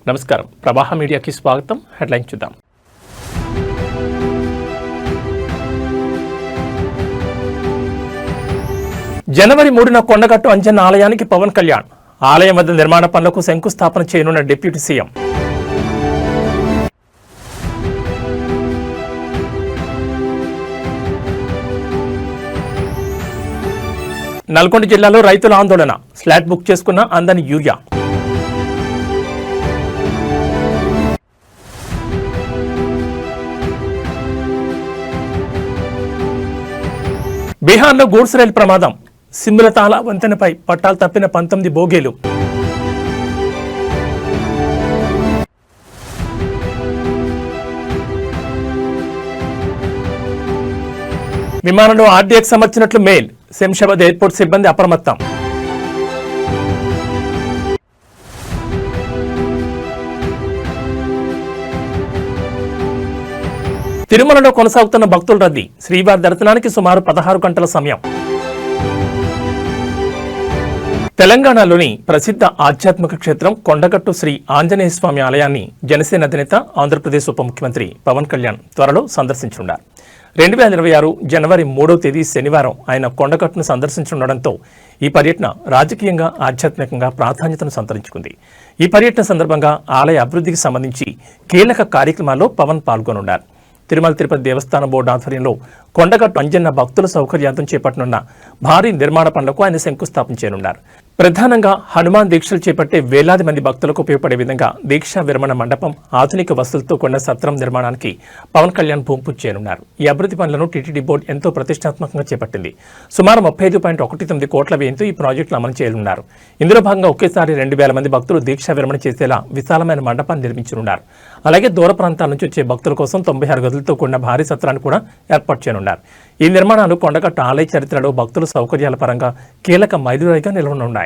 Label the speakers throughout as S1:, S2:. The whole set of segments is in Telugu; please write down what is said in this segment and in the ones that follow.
S1: నమస్కారం, ప్రవాహ మీడియాకి స్వాగతం. హెడ్లైన్ చూద్దాం. జనవరి 3న కొండగట్టు అంజన్న ఆలయానికి పవన్ కళ్యాణ్. ఆలయం వద్ద నిర్మాణ పనులకు శంకుస్థాపన చేయనున్న డిప్యూటీ సీఎం. నల్గొండ జిల్లాలో రైతుల ఆందోళన. స్లాట్ బుక్ చేసుకున్న అందని యూరియా. బీహార్లో గూడ్స్ రైలు ప్రమాదం. సిమ్లతాల వంతెనపై పట్టాలు తప్పిన 19 బోగీలు. విమానంలో ఆర్డీఎక్స్ అమర్చినట్లు మెయిల్. శంషాబాద్ ఎయిర్పోర్ట్ సిబ్బంది అప్రమత్తం. తిరుమలలో కొనసాగుతున్న భక్తుల రద్దీ. శ్రీవారి దర్శనానికి సుమారు 16 గంటల సమయం. తెలంగాణలోని ప్రసిద్ధ ఆధ్యాత్మిక క్షేత్రం కొండగట్టు శ్రీ ఆంజనేయ స్వామి ఆలయాన్ని జనసేన అధినేత ఆంధ్రప్రదేశ్ ఉప ముఖ్యమంత్రి పవన్ కళ్యాణ్ త్వరలో సందర్శించనున్నారు. 2026 జనవరి 3వ తేదీ శనివారం ఆయన కొండగట్టును సందర్శించనుండడంతో ఈ పర్యటన రాజకీయంగా ఆధ్యాత్మికంగా ప్రాధాన్యతను సంతరించుకుంది. ఈ పర్యటన సందర్భంగా ఆలయ అభివృద్ధికి సంబంధించి కీలక కార్యక్రమాల్లో పవన్ పాల్గొనున్నారు. తిరుమల తిరుపతి దేవస్థానం బోర్డు ఆధ్వర్యంలో కొండగట్టు అంజన్న భక్తుల సౌకర్యార్థం చేపట్టనున్న భారీ నిర్మాణ పనులకు ఆయన శంకుస్థాపన చేయనున్నారు. ప్రధానంగా హనుమాన్ దీక్షలు చేపట్టే వేలాది మంది భక్తులకు ఉపయోగపడే విధంగా దీక్షా విరమణ మండపం, ఆధునిక వసతులతో కూడిన సత్రం నిర్మాణానికి పవన్ కళ్యాణ్ భూమి పూజ చేయనున్నారు. ఈ అభివృద్ధి పనులను టీటీడీ బోర్డు ఎంతో ప్రతిష్టాత్మకంగా చేపట్టింది. సుమారు 35.19 కోట్ల వ్యయంతో ఈ ప్రాజెక్టులు అమలు చేయనున్నారు. ఇందులో భాగంగా ఒకేసారి 2,000 మంది భక్తులు దీక్షా విరమణ చేసేలా విశాలమైన మండపాన్ని నిర్మించనున్నారు. అలాగే దూర ప్రాంతాల నుంచి వచ్చే భక్తుల కోసం 96 గదులతో కూడిన భారీ సత్రాన్ని కూడా ఏర్పాటు చేయనున్నారు. ఈ నిర్మాణాలు కొండగట్టు ఆలయ చరిత్రలో భక్తుల సౌకర్యాల పరంగా కీలక మైలురాయిగా నిలవనున్నాయి.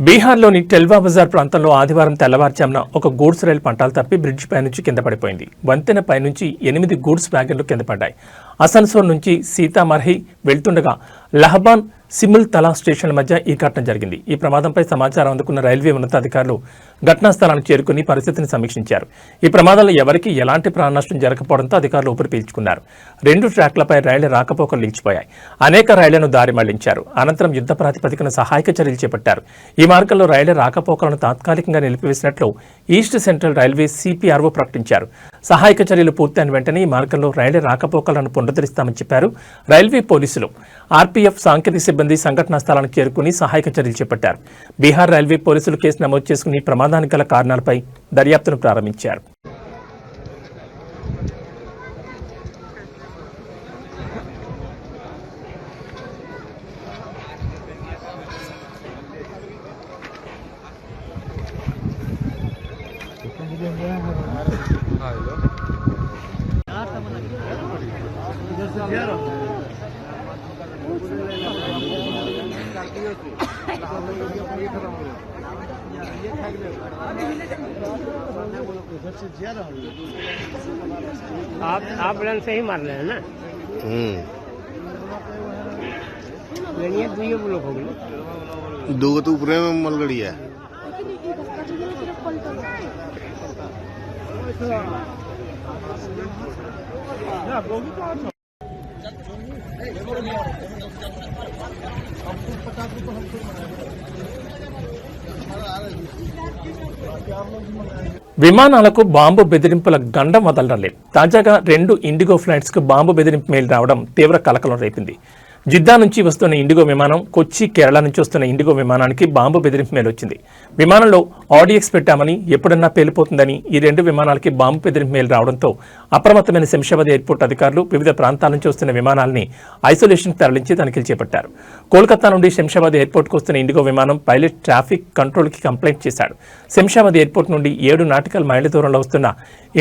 S1: బీహార్లోని టెల్వా బజార్ ప్రాంతంలో ఆదివారం తెల్లవారుజామున ఒక గూడ్స్ రైలు పంటాలు తప్పి బ్రిడ్జ్ పైనుంచి కింద పడిపోయింది. వంతెన పైనుంచి 8 గూడ్స్ వ్యాగన్లు కింద పడ్డాయి. అసన్సోల్ నుంచి సీతామర్హి వెళ్తుండగా లహబాన్ సిముల్ తలా స్టేషన్ల మధ్య ఈ ఘటన జరిగింది. ఈ ప్రమాదంపై సమాచారం అందుకున్న రైల్వే ఉన్నతాధికారులు ఘటనా స్థలానికి చేరుకుని పరిస్థితిని సమీక్షించారు. ఈ ప్రమాదంలో ఎవరికీ ఎలాంటి ప్రాణ నష్టం జరగకపోవడంతో అధికారులు ఊపిరి పీల్చుకున్నారు. 2 ట్రాక్లపై రైళ్ల రాకపోకలు నిలిచిపోయాయి. అనేక రైళ్లను దారి మళ్లించారు. అనంతరం యుద్ధ ప్రాతిపదికన సహాయక చర్యలు చేపట్టారు. ఈ మార్గంలో రైళ్ల రాకపోకలను తాత్కాలికంగా నిలిపివేసినట్లు ఈస్ట్ సెంట్రల్ రైల్వే సిపిఆర్ఓ ప్రకటించారు. సహాయక చర్యలు పూర్తయిన వెంటనే ఈ మార్గంలో రైళ్ల రాకపోకలను పునరుద్ధరిస్తామని చెప్పారు. రైల్వే పోలీసులు, ఆర్పీఎఫ్ సాంకేతిక సిబ్బంది సంఘటనా స్థలానికి చేరుకుని సహాయక చర్యలు చేపట్టారు. బీహార్ రైల్వే పోలీసులు కేసు నమోదు చేసుకుని ప్రమాదానికి గల కారణాలపై దర్యాప్తును ప్రారంభించారు.
S2: आप रन से ही मार रहे हैं ना। ये ब्लॉक हो गई,
S3: दो तो ऊपर में मलगड़ी है।
S1: విమానాలకు బాంబు బెదిరింపుల గండం వదలడం లేదు. తాజాగా 2 ఇండిగో ఫ్లైట్స్ కు బాంబు బెదిరింపు మెయిల్ రావడం తీవ్ర కలకలం రేపింది. జిద్దా నుంచి వస్తున్న ఇండిగో విమానం, కొచ్చి, కేరళ నుంచి వస్తున్న ఇండిగో విమానానికి బాంబు బెదిరింపు మెయిల్ వచ్చింది. విమానంలో ఆడియక్స్ పెట్టామని, ఎప్పుడన్నా పేలిపోతుందని ఈ 2 విమానాలకి బాంబు బెదిరింపు మెయిల్ రావడంతో అప్రమత్తమైన శంషాబాద్ ఎయిర్పోర్ట్ అధికారులు వివిధ ప్రాంతాల నుంచి వస్తున్న విమానాల్ని ఐసోలేషన్ తరలించి తనిఖీలు చేపట్టారు. కోల్కతా నుండి శంషాబాద్ ఎయిర్పోర్ట్కు వస్తున్న ఇండిగో విమానం పైలట్ ట్రాఫిక్ కంట్రోల్కి కంప్లైంట్ చేశాడు. శంషాబాద్ ఎయిర్పోర్ట్ నుండి 7 నాటికల్ మైళ్ళ దూరంలో వస్తున్న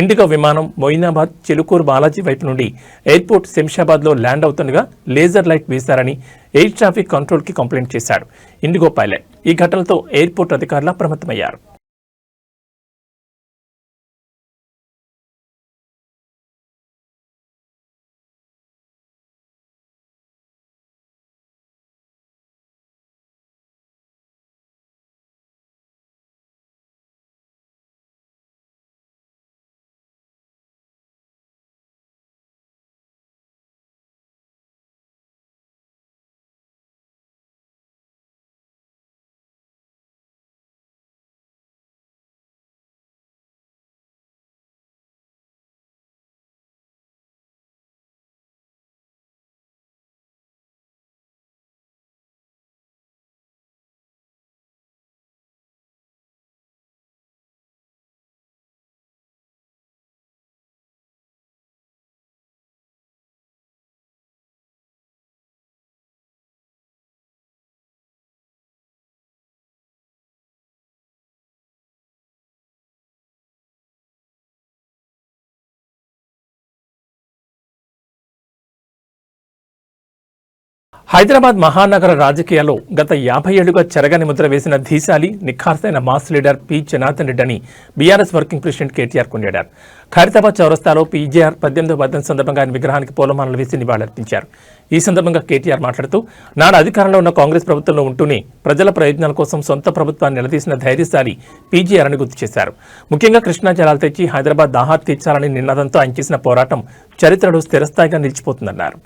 S1: ఇండిగో విమానం మొయినాబాద్, చిలుకూరు బాలాజీ వైపు నుండి ఎయిర్పోర్ట్ శంషాబాద్లో ల్యాండ్ అవుతుండగా లేజర్ లైట్ వేశారని ఎయిర్ ట్రాఫిక్ కంట్రోల్కి కంప్లైంట్ చేశాడు ఇండిగో పైలట్. ఈ ఘటనతో ఎయిర్పోర్ట్ అధికారులు అప్రమత్తమయ్యారు. హైదరాబాద్ మహానగర రాజకీయాల్లో గత 50 ఏళ్లుగా చెరగని ముద్ర వేసిన ధీశాలి, నిఖార్సైన mass leader P Janardhan Reddy అని బీఆర్ఎస్ వర్కింగ్ ప్రెసిడెంట్ కేటీఆర్ కొనియాడారు. ఖైరతాబాద్ చౌరస్తాలో పీజేఆర్ 18వ వర్ధంతి సందర్భంగా ఆయన విగ్రహానికి పూలమాలలు వేసి నివాళులర్పించారు. ఈ సందర్భంగా కేటీఆర్ మాట్లాడుతూ, నాడు అధికారంలో ఉన్న కాంగ్రెస్ ప్రభుత్వంలో ఉంటూనే ప్రజల ప్రయోజనాల కోసం సొంత ప్రభుత్వాన్ని నిలదీసిన ధైర్యశాలి పీజేఆర్ అని గుర్తు చేశారు. ముఖ్యంగా కృష్ణా జలాలు తెచ్చి హైదరాబాద్ దాహార్ తీర్చాలని నినాదంతో ఆయన చేసిన పోరాటం చరిత్రలో స్థిరస్థాయిగా నిలిచిపోతుందన్నారు.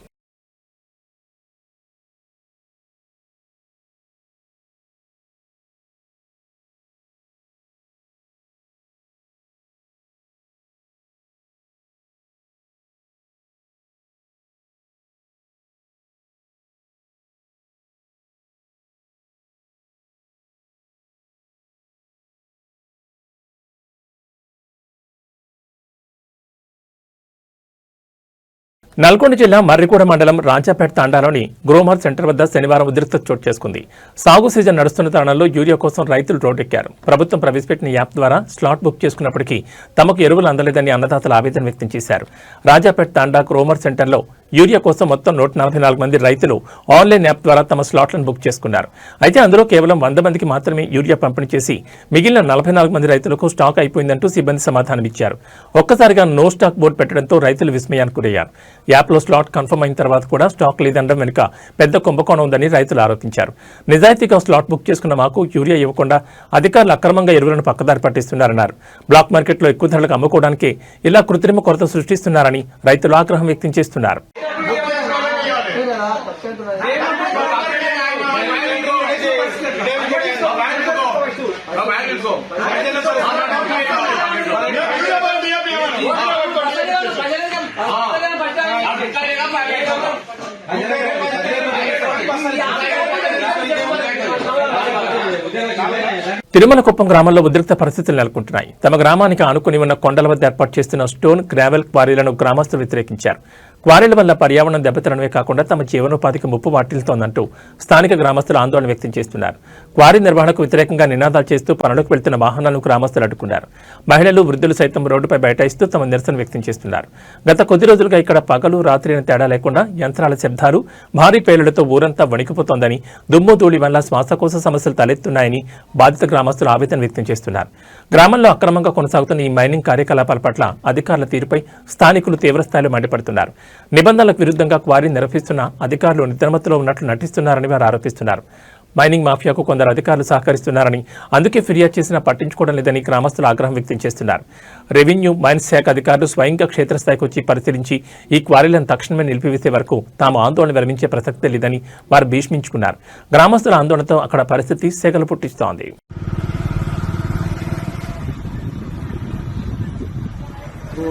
S1: నల్గొండ జిల్లా మర్రిగూడ మండలం రాజాపేట తాండాలోని గ్రోమర్ సెంటర్ వద్ద శనివారం ఉద్రిక్తత చోటు చేసుకుంది. సాగు సీజన్ నడుస్తున్న తరుణంలో యూరియా కోసం రైతులు రోడ్డెక్కారు. ప్రభుత్వం ప్రవేశపెట్టిన యాప్ ద్వారా స్లాట్ బుక్ చేసుకున్నప్పటికీ తమకు ఎరువులు అందలేదని అన్నదాతలు ఆవేదన వ్యక్తం చేశారు. రాజాపేట తాండా గ్రోమర్ సెంటర్లో యూరియా కోసం మొత్తం 144 మంది రైతులు ఆన్లైన్ యాప్ ద్వారా తమ స్లాట్లను బుక్ చేసుకున్నారు. అయితే అందులో కేవలం 100 మందికి మాత్రమే యూరియా పంపిణీ చేసి మిగిలిన 44 మంది రైతులకు స్టాక్ అయిపోయిందంటూ సిబ్బంది సమాధానమిచ్చారు. ఒక్కసారిగా నో స్టాక్ బోర్డు పెట్టడంతో రైతులు విస్మయానికి గురయ్యారు. యాప్లో స్లాట్ కన్ఫర్మ్ అయిన తర్వాత కూడా స్టాక్ లేదనడం వెనుక పెద్ద కుంభకోణం ఉందని రైతులు ఆరోపించారు. నిజాయితీగా స్లాట్ బుక్ చేసుకున్న మాకు యూరియా ఇవ్వకుండా అధికారులు అక్రమంగా ఎరువులను పక్కదారి పట్టిస్తున్నారన్నారు. బ్లాక్ మార్కెట్లో ఎక్కువ ధరలకు అమ్ముకోవడానికి ఇలా కృత్రిమ కొరత సృష్టిస్తున్నారని రైతులు ఆగ్రహం వ్యక్తం చేస్తున్నారు. తిరుమల కుప్పం గ్రామంలో ఉద్రిక్త పరిస్థితులు నెలకొంటున్నాయి. తమ గ్రామానికి ఆనుకుని ఉన్న కొండల వద్ద ఏర్పాటు చేస్తున్న స్టోన్ గ్రావెల్ క్వారీలను గ్రామస్తులు వ్యతిరేకించారు. క్వారీల వల్ల పర్యావరణం దెబ్బతినడమే కాకుండా తమ జీవనోపాధికి ముప్పు వాటిల్తోందంటూ స్థానిక గ్రామస్తులు ఆందోళన వ్యక్తం చేస్తున్నారు. క్వారీ నిర్వహణకు వ్యతిరేకంగా నినాదాలు చేస్తూ పనులకు వెళ్తున్న వాహనాలను గ్రామస్తులు అడ్డుకున్నారు. మహిళలు, వృద్ధులు సైతం రోడ్డుపై బైఠాయిస్తూ తమ నిరసన వ్యక్తం చేస్తున్నారు. గత కొద్ది రోజులుగా ఇక్కడ పగలు, రాత్రి అని తేడా లేకుండా యంత్రాల శబ్దాలు, భారీ పేలులతో ఊరంతా వణికిపోతోందని, దుమ్ము ధూళి వల్ల శ్వాసకోశ సమస్యలు తలెత్తున్నాయని బాధిత గ్రామస్తులు ఆవేదన వ్యక్తం చేస్తున్నారు. గ్రామంలో అక్రమంగా కొనసాగుతున్న ఈ మైనింగ్ కార్యకలాపాల పట్ల అధికారుల తీరుపై స్థానికులు తీవ్రస్థాయిలో మండిపడుతున్నారు. నిబంధనలకు విరుద్ధంగా క్వారీ నిర్వహిస్తున్న అధికారులు నిద్రమత్తులో ఉన్నట్లు నటిస్తున్నారని వారు ఆరోపిస్తున్నారు. మైనింగ్ మాఫియాకు కొందరు అధికారులు సహకరిస్తున్నారని, అందుకే ఫిర్యాదు చేసినా పట్టించుకోవడం లేదని గ్రామస్తులు ఆగ్రహం వ్యక్తం చేస్తున్నారు. రెవెన్యూ, మైన్స్ శాఖ అధికారులు స్వయంగా క్షేత్రస్థాయికి వచ్చి పరిశీలించి ఈ క్వారీలను తక్షణమే నిలిపివేసే వరకు తాము ఆందోళన విరమించే ప్రసక్తే లేదని వారు భీష్మించుకున్నారు. గ్రామస్తుల ఆందోళనతో అక్కడ పరిస్థితి సెగలు పుట్టిస్తోంది.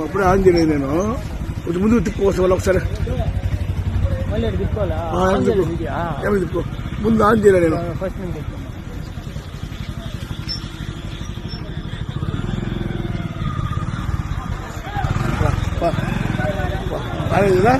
S4: అప్పుడే ఆన్ చేయలేదు నేను ముందు తిప్పుకోవచ్చు వాళ్ళు ఒకసారి తిప్పుకో ముందు ఆన్ చేయలేదు నేను కదా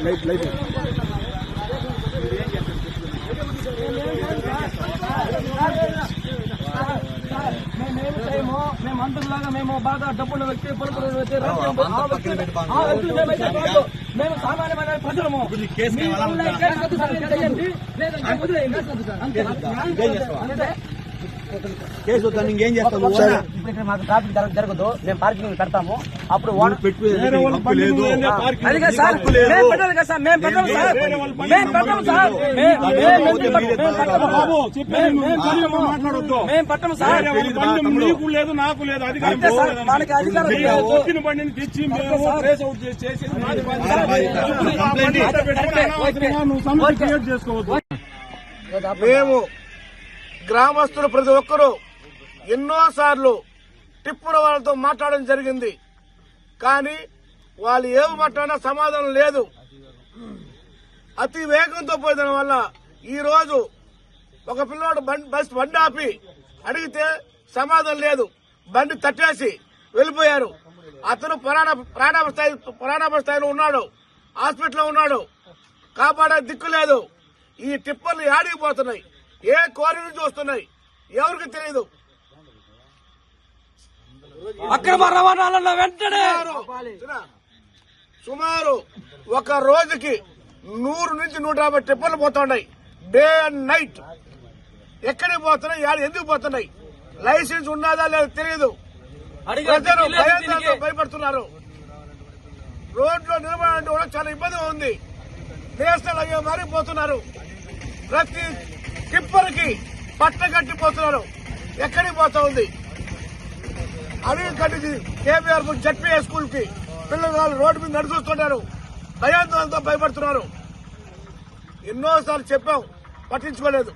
S4: లైట్
S5: మేము అంతలాగా మేము బాగా డబ్బున్న వ్యక్తి పలుకున్న వ్యక్తి మేము సామాన్యమైన ప్రజలము
S6: కేసు ఇంకేం చేస్తాము.
S5: ఇప్పుడు మాకు ట్రాఫిక్ జరగదు, మేము పార్కింగ్ పెడతాము. అప్పుడు మేము పట్టము సార్,
S4: నీకు లేదు నాకు లేదు
S5: మనకి అధికారం
S4: బండిని తెచ్చి మేము ట్రేస్ అవుట్ చేసి చేసుకోవద్దు. మేము గ్రామస్తులు ప్రతి ఒక్కరూ ఎన్నోసార్లు టిప్పుల వాళ్ళతో మాట్లాడడం జరిగింది. కానీ వాళ్ళు ఏమి మాట్లాడినా సమాధానం లేదు. అతి వేగంతో పోయిన వల్ల ఈ రోజు ఒక పిల్లవాడు బండి ఆపి అడిగితే సమాధానం లేదు, బండి తట్టేసి వెళ్లిపోయారు. అతను ప్రాణాపాయ స్థాయిలో ఉన్నాడు, హాస్పిటల్లో ఉన్నాడు, కాపాడే దిక్కు లేదు. ఈ టిప్పర్లు ఆడిపోతున్నాయి, ఏ కోరి నుంచి వస్తున్నాయి ఎవరికి తెలియదు.
S5: అక్రమ రవాణాలలో వెంటనే
S4: సుమారు ఒక రోజుకి 100 నుంచి 150 టిప్పర్లు పోతున్నాయి, డే అండ్ నైట్. ఎక్కడికి పోతున్నాయి, ఎందుకు పోతున్నాయి, లైసెన్స్ ఉన్నదా లేదో తెలియదు. ప్రజలు భయంతో భయపడుతున్నారు. రోడ్లో నిలబడాలంటే కూడా చాలా ఇబ్బందిగా ఉంది. నేషనల్ హైవే మారిపోతున్నారు. ప్రతి టిప్పర్కి పట్ట కట్టిపోతున్నారు. ఎక్కడికి పోతా ఉంది? అడవి కట్టి కేబీఆర్ జడ్పీఏ స్కూల్ కి పిల్లలు రోడ్డు మీద నడుచుకుంటున్నారు. భయాందోళనతో భయపడుతున్నారు. ఎన్నోసార్లు చెప్పాం, పట్టించుకోలేదు.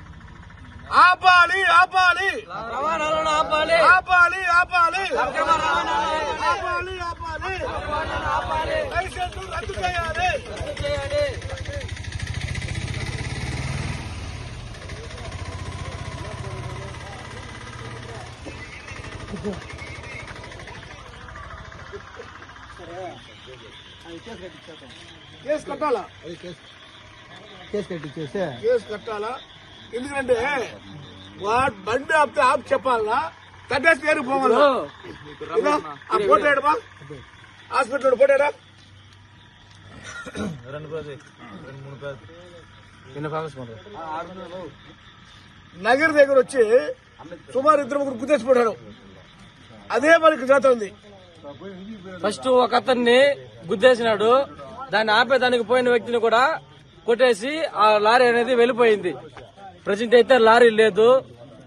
S4: ఆపాలి ఆపాలి ఆపాలి ఆపాలి ఆపాలి ఆపాలి లైసెన్స్ రద్దు చేయాలి. కేసు కట్టాలా?
S6: కేసు కట్టించేస్తే
S4: కేసు కట్టాలా? ఎందుకంటే వాడు బండి ఆపితే ఆపి చెప్పాలా? తగ్గేసి పేరు పోవాలా? ఆ ఫోటో ఏడమా? హాస్పిటల్ ఫోటో ఏడా? నగర్ దగ్గర వచ్చి సుమారు 2-3 గుద్దేసిపోయారు. అదే మనకి జాత ఉంది.
S5: ఫస్ట్ ఒక అతన్ని గుద్దేసినాడు. దాన్ని ఆపేదానికి పోయిన వ్యక్తిని కూడా కొట్టేసి ఆ లారీ అనేది వెళ్ళిపోయింది. ప్రజెంట్ అయితే లారీ లేదు.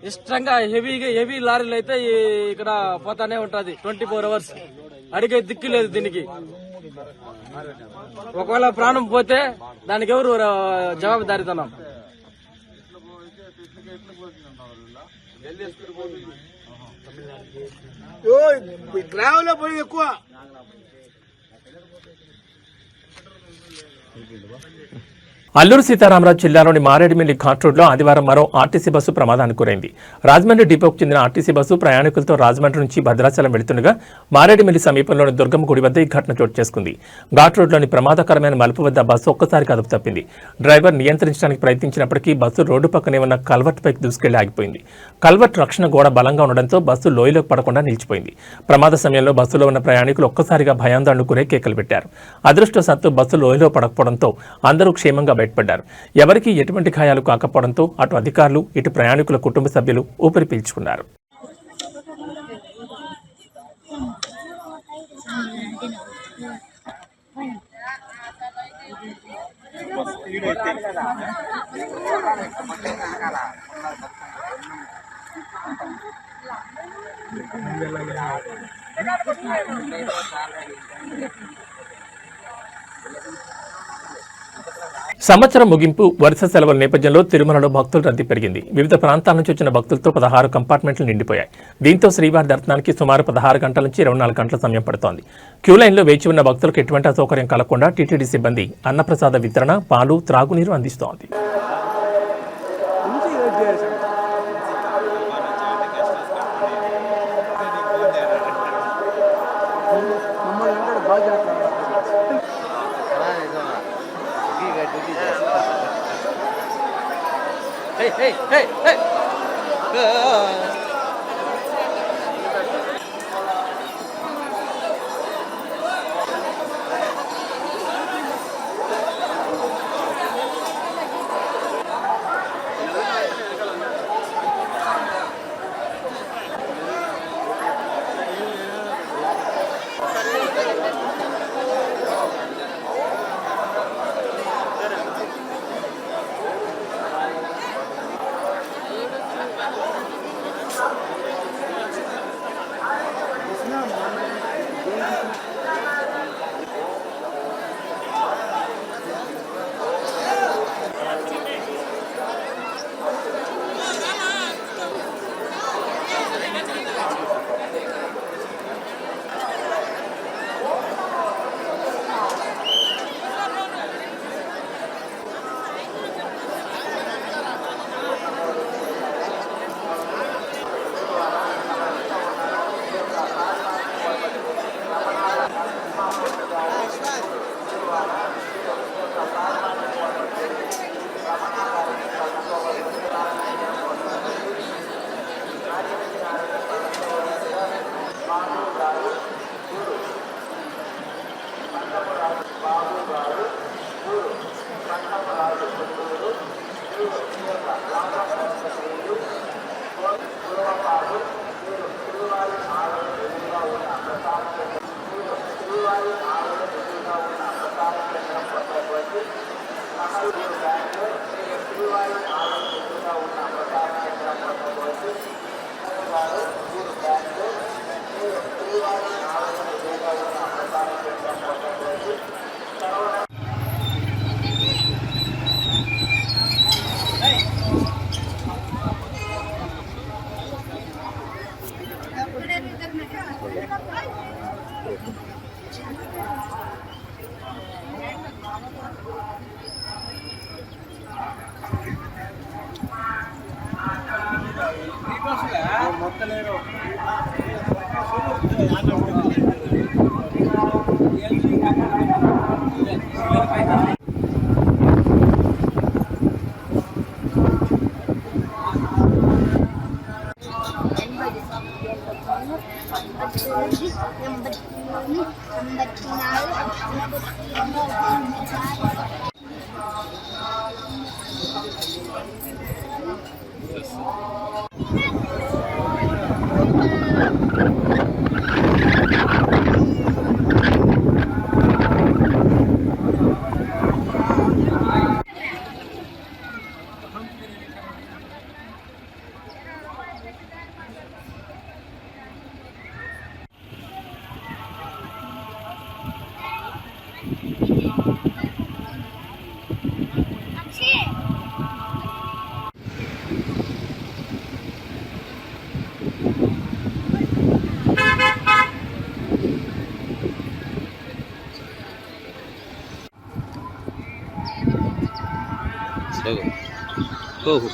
S5: ఇష్టంగా హెవీ లారీలు అయితే ఇక్కడ పోతానే ఉంటది 24 hours. అడిగే దిక్కు లేదు దీనికి. ఒకవేళ ప్రాణం పోతే దానికి ఎవరు జవాబుదారీతనం?
S4: గ్రామంలో పోయి ఎక్కువ.
S1: అల్లూరు సీతారామరాజు జిల్లాలోని మారేడుమిల్లి ఘాట్ రోడ్లో ఆదివారం మరో ఆర్టీసీ బస్సు ప్రమాదానికి గురైంది. రాజమండ్రి డిపోకు చెందిన ఆర్టీసీ బస్సు ప్రయాణికులతో రాజమండ్రి నుంచి భద్రాచలం వెళుతుండగా మారేడుమిల్లి సమీపంలోని దుర్గమ్మ గుడి వద్ద ఈ ఘటన చోటు చేసుకుంది. ఘాట్ రోడ్లోని ప్రమాదకరమైన మలుపు వద్ద బస్సు ఒక్కసారిగా అదుపు తప్పింది. డ్రైవర్ నియంత్రించడానికి ప్రయత్నించినప్పటికీ బస్సు రోడ్డు పక్కనే ఉన్న కల్వర్ట్ పైకి దూసుకెళ్లి ఆగిపోయింది. కల్వర్ట్ రక్షణ గోడ బలంగా ఉండడంతో బస్సు లోయలోకి పడకుండా నిలిచిపోయింది. ప్రమాద సమయంలో బస్సులో ఉన్న ప్రయాణికులు ఒక్కసారిగా భయాందోళనకు గురై కేకలు పెట్టారు. అదృష్టవశాత్తు బస్సు లోయలో పడకపోవడంతో అందరూ క్షేమంగా బయటపడ్డారు. ఎవరికీ ఎటువంటి గాయాలు కాకపోవడంతో అటు అధికారులు ఇటు ప్రయాణికుల కుటుంబ సభ్యులు ఊపిరి పీల్చుకున్నారు. సంవత్సరం ముగింపు వరుస సెలవుల నేపథ్యంలో తిరుమలలో భక్తుల రద్దీ పెరిగింది. వివిధ ప్రాంతాల నుంచి వచ్చిన భక్తులతో 16 కంపార్ట్మెంట్లు నిండిపోయాయి. దీంతో శ్రీవారి దర్శనానికి సుమారు 16 గంటల నుంచి 24 గంటల సమయం పడుతోంది. క్యూ లైన్లో వేచి ఉన్న భక్తులకు ఎటువంటి అసౌకర్యం కలగకుండా టీటీడీ సిబ్బంది అన్నప్రసాద వితరణ, పాలు, త్రాగునీరు అందిస్తోంది.
S5: Hey!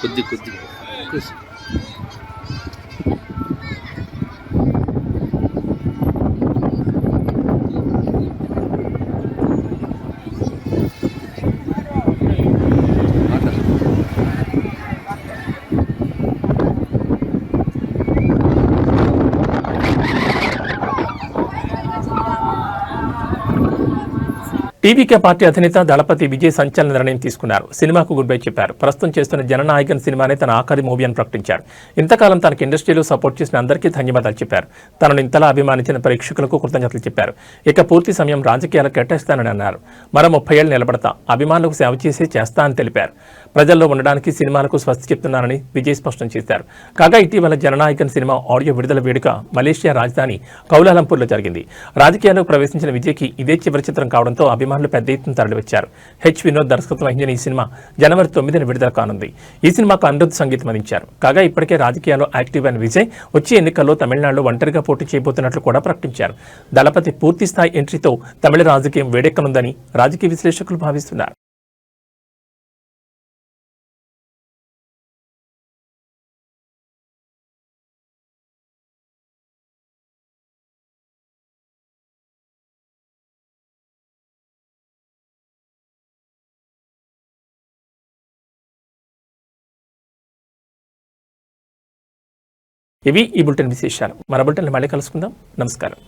S7: కొద్ది
S1: టీవీకే పార్టీ అధినేత దళపతి విజయ్ సంచలన నిర్ణయం తీసుకున్నారు. సినిమాకు గుడ్ బై చెప్పారు. ప్రస్తుతం చేస్తున్న జననాయకన్ సినిమానే తన ఆఖరి మూవీ అని ప్రకటించారు. ఇంతకాలం తనకు ఇండస్ట్రీలో సపోర్ట్ చేసిన అందరికీ ధన్యవాదాలు చెప్పారు. తనను ఇంతలా అభిమానించిన ప్రేక్షకులకు కృతజ్ఞతలు చెప్పారు. ఇక పూర్తి సమయం రాజకీయాలకు కేటాయిస్తానని అన్నారు. మరో 30 ఏళ్లు నిలబడతా, అభిమానులకు సేవ చేస్తా అని తెలిపారు. ప్రజల్లో ఉండడానికి సినిమాలకు స్వస్తి చెప్తున్నానని విజయ్ స్పష్టం చేశారు. కాగా ఇటీవల జననాయకన్ సినిమా ఆడియో విడుదల వేడుక మలేషియా రాజధాని కౌలాలంపూర్లో జరిగింది. రాజకీయాల్లోకి ప్రవేశించిన విజయ్కి ఇదే చివరి చిత్రం కావడంతో అభిమానులు పెద్ద ఎత్తున తరలివచ్చారు. వినోద్ దర్శకత్వం వహించిన ఈ సినిమా జనవరి 9న విడుదల కానుంది. ఈ సినిమాకు అనిరుద్ధ్ సంగీతం అందించారు. కాగా ఇప్పటికే రాజకీయాల్లో యాక్టివ్ అయిన విజయ్ వచ్చే ఎన్నికల్లో తమిళనాడులో ఒంటరిగా పోటీ చేయబోతున్నట్లు కూడా ప్రకటించారు. దళపతి పూర్తి స్థాయి ఎంట్రీతో తమిళ రాజకీయం వేడెక్కనుందని రాజకీయ విశ్లేషకులు భావిస్తున్నారు. ఇవి ఈ బులెటిన్ విశేషాలు. మరో బులెటిన్లో మళ్ళీ కలుసుకుందాం. నమస్కారం.